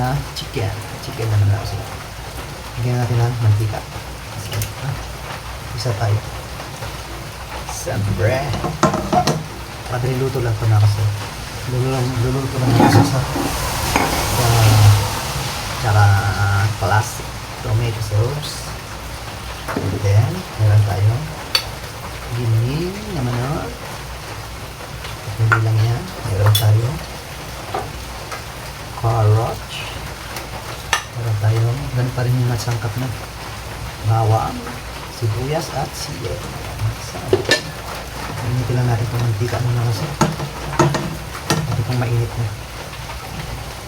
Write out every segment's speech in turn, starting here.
na chicken. Chicken naman na kasi. Bigyan natin ng mantika. So, isa tayo. Siyempre. Padre luto lang ito na kasi. Luluto lang na kasi sa tsaka plastic tomato sauce. And then, meron tayong gining na manok. At hindi lang yan. Meron tayong carrot. Meron tayong, ganun pa rin yung nasangkap na bawang, sibuyas at sili. Initin lang natin itong mantika muna kasi. Hindi kong mainit na.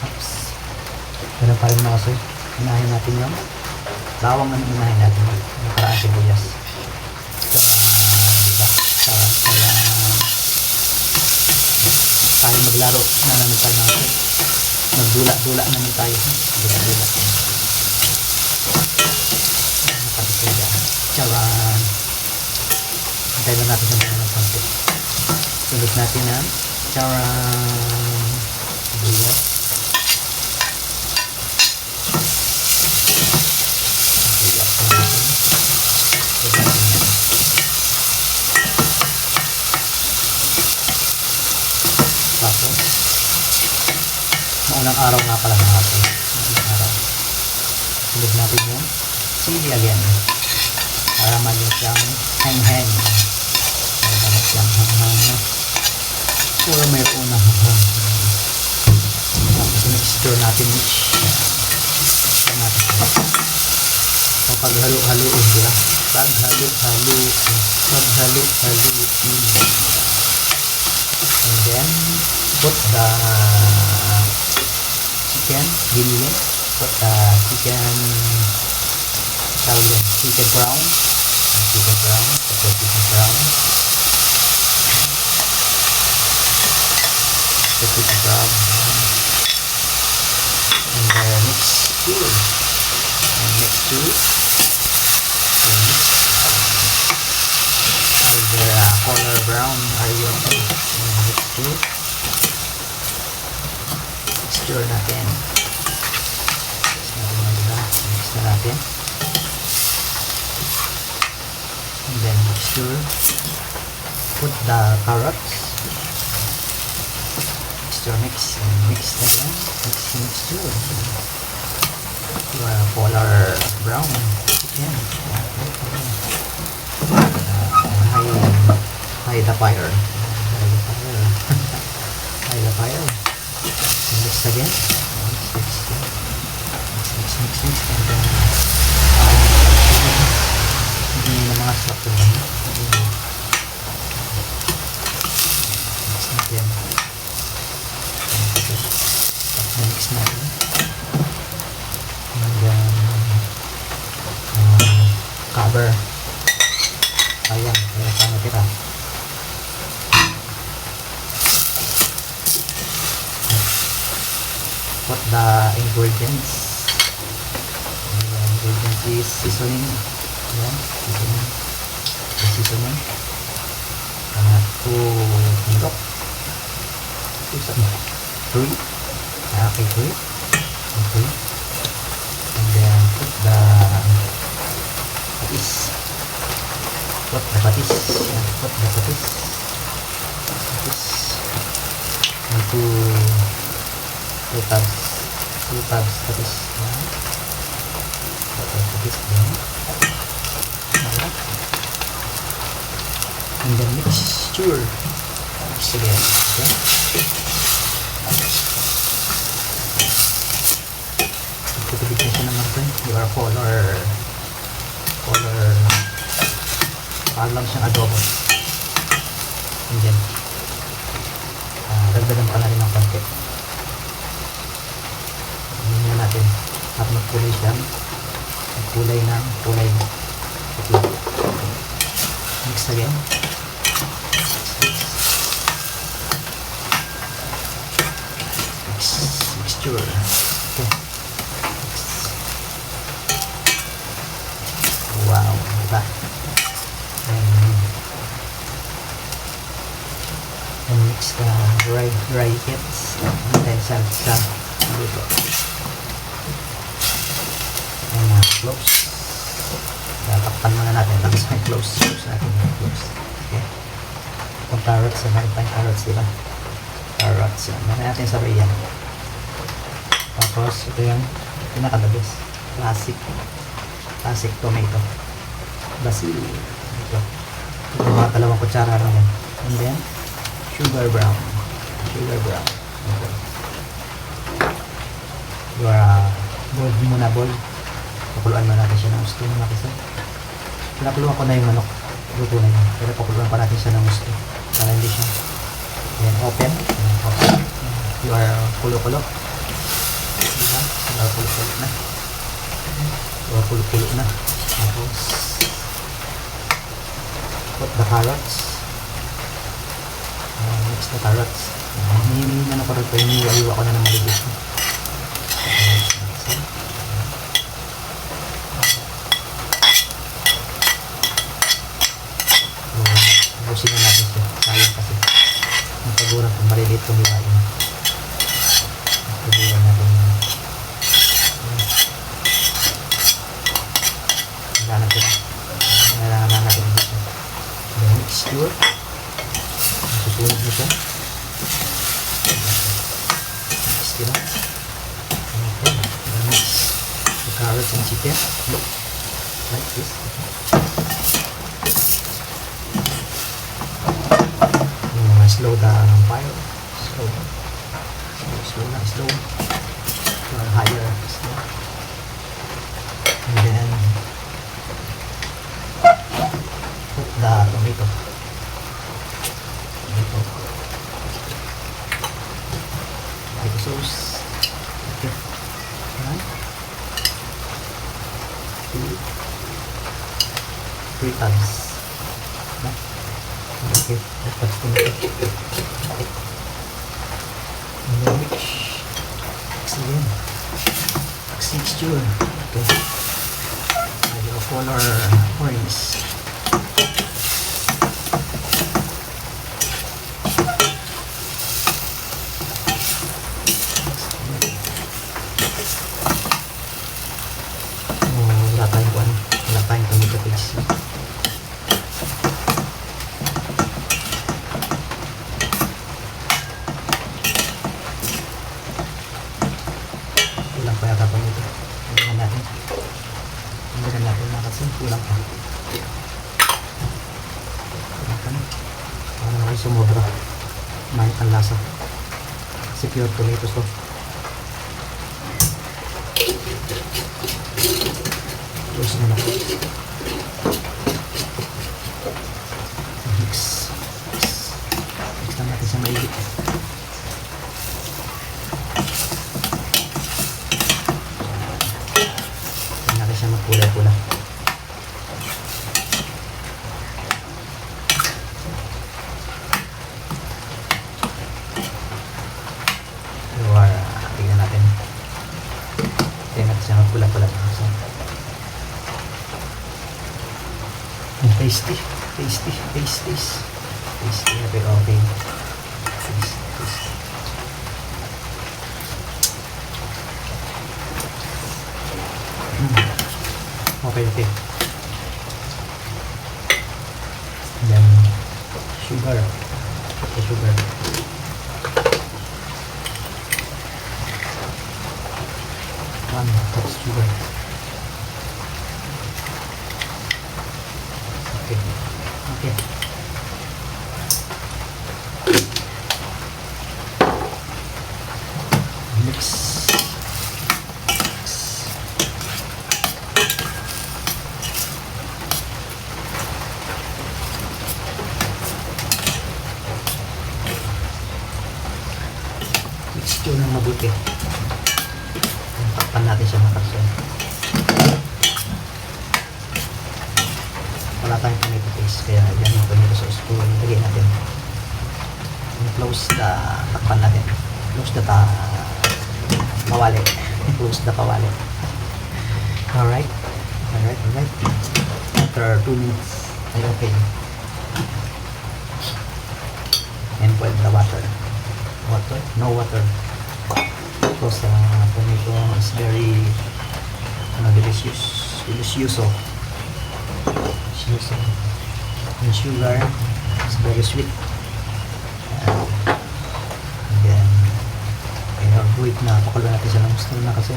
Oops. Meron pa rin mga kasi. Unahin natin yung bawang na unahin natin. Nakaraan sibuyas. Diba? Tayo maglaro na naman tayo natin. Magdula-dula naman tayo. Dula-dula. Nakapitid yan. Charan. Hintay lang natin sa mga ng konti. Sunod natin ang charan. Sibuyas. Tapos, maunang araw nga pala natin. Maunang araw. Sunod natin yung sili again. Para maging siyang hang-hang. Para maging siyang hang-hang. Puro may unang hang-hang. Tapos, mixture natin. Mixture natin. O paghalo-haloin, di ba? Paghalo-haloin. Paghalo-haloin. And then put the chicken, giniling, put the chicken, chicken brown, put the chicken brown, and then mixture, either color brown or yellow. Mixture natin. Mix na natin. And then mixture. Put the carrots. Mix na yan. Mixture. Polar brown chicken. High the fire. High the fire. Mix again. Mix. And then hindi na mga slap to. Mix natin. Mix natin. And then cover. Ayan pa natira. Put the ingredients. The ingredients is seasoning. Ayan, seasoning. 2 hindok. 3. Okay, 3. Okay. And then put the patis. Put the patis. Ayan, put the patis. Into 2 tabs patis. Patis din. And then mixture. Mix again. Okay. Pagkatibig na siya naman ito. Your color. Parang siyang adobo. And then dagdagan pa na rin ng konti. Hindi natin at magkulay siya. Kulay puti. Mix again. Mixture. Okay. Wow, diba? And mix the dry hits and then sa luto. close. Takpan muna natin. Tapos may close. Close natin. Close. Okay. Itong carrots. Meron tayong carrots, diba? Carrots. Meron natin sa riyan. Tapos, ito yung pinakadabis. Classic tomato. Basil. Ito. Ito mga 2 kutsara lang yan. And then, sugar brown. Okay. Boiled muna, boiled. Pakuluan mo natin siya ng gusto mga kasi. Pinakuluan ko na yung manok. Luto na yun. Pero pakuluan pa natin siya ng gusto. Para hindi siya. Ayan, open. You are kulo-kulo. Diba? You are kulo-kulo na. You are kulo-kulo na. Tapos, put the carrots. Mix the carrots. Hinihingi na ko rin po yung iwa ko na ng maligis. Tapusin na natin siya. Sayang kasi. Nagpaguran kung maliliit itong hiwain. Nagpaguran natin. Kailangan natin dito. The mixture. Susunod mo siya. Mix. Okay. Mix the carrots and chicken. Look. Like this. Slow the fire. Slow. Or higher. Slow. And then put the tomato. Tomato sauce. Okay. Alright. 3 tubs. Okay, that's the okay. And then mix again. Mixture. Okay. Your color orange. Wala tayong tomato paste. Kulang pa. Para naman sumobra. Mahit ang lasa. Kasi pure tomatoes to. Close na lang. Mix lang natin sa maigit. Hindi natin siya magkulay-kulay. Pula-pula. Tasty. Okay. Okay. Then sugar. Sugar. 1 cup sugar. Okay. Mix. Mixture ng mabuti. Takpan natin siya makasya. Wala tayong tomato paste, kaya yan yung tomato sauce po. Lagay natin. Close the takpan natin. Close the pawali. Close the pawali. Alright. After 2 minutes ay okay. And boil the water. No water. Because tomato is very delicious. yuso. Yuso. Yung sugar, it's very sweet. And then, wait na, pakulo natin siya ng gusto na kasi.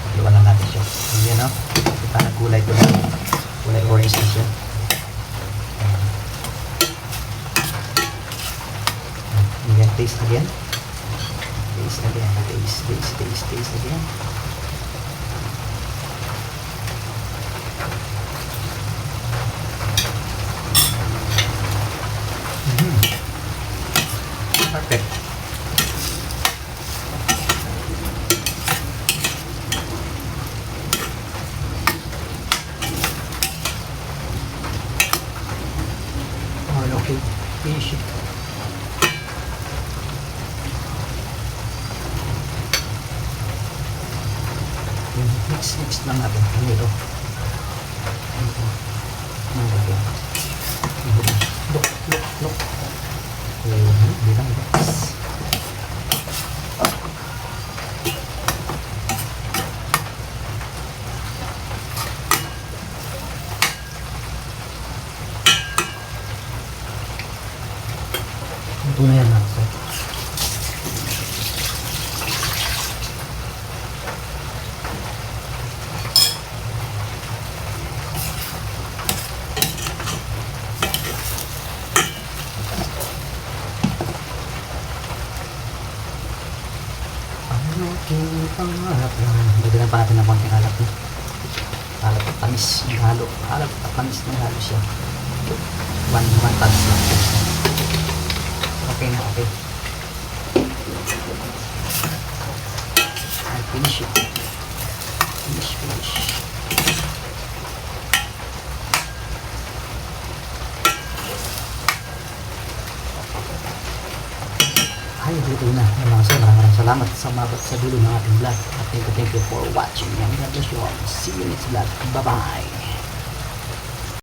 Pakuloan lang natin siya. Ayan, no? Kita na kulay ko na. Kulay orange na siya. Again, taste again. Taste again. Taste again. Perfect. Okay, finish it. Mix lang natin. Ano ito? Look. Hindi lang ito. Ito na yan natin. Dagdagan pa natin ng konting alat no? Alat at tamis yung halo. Alat at tamis ng halo siya. One touch lang. Okay na, okay. I'll finish it. Finish. Ay, dito na. Mga sir, maraming salamat sa umabot sa dulo ng ating vlog. At thank you for watching. And God bless you all. See you next vlog. Bye-bye.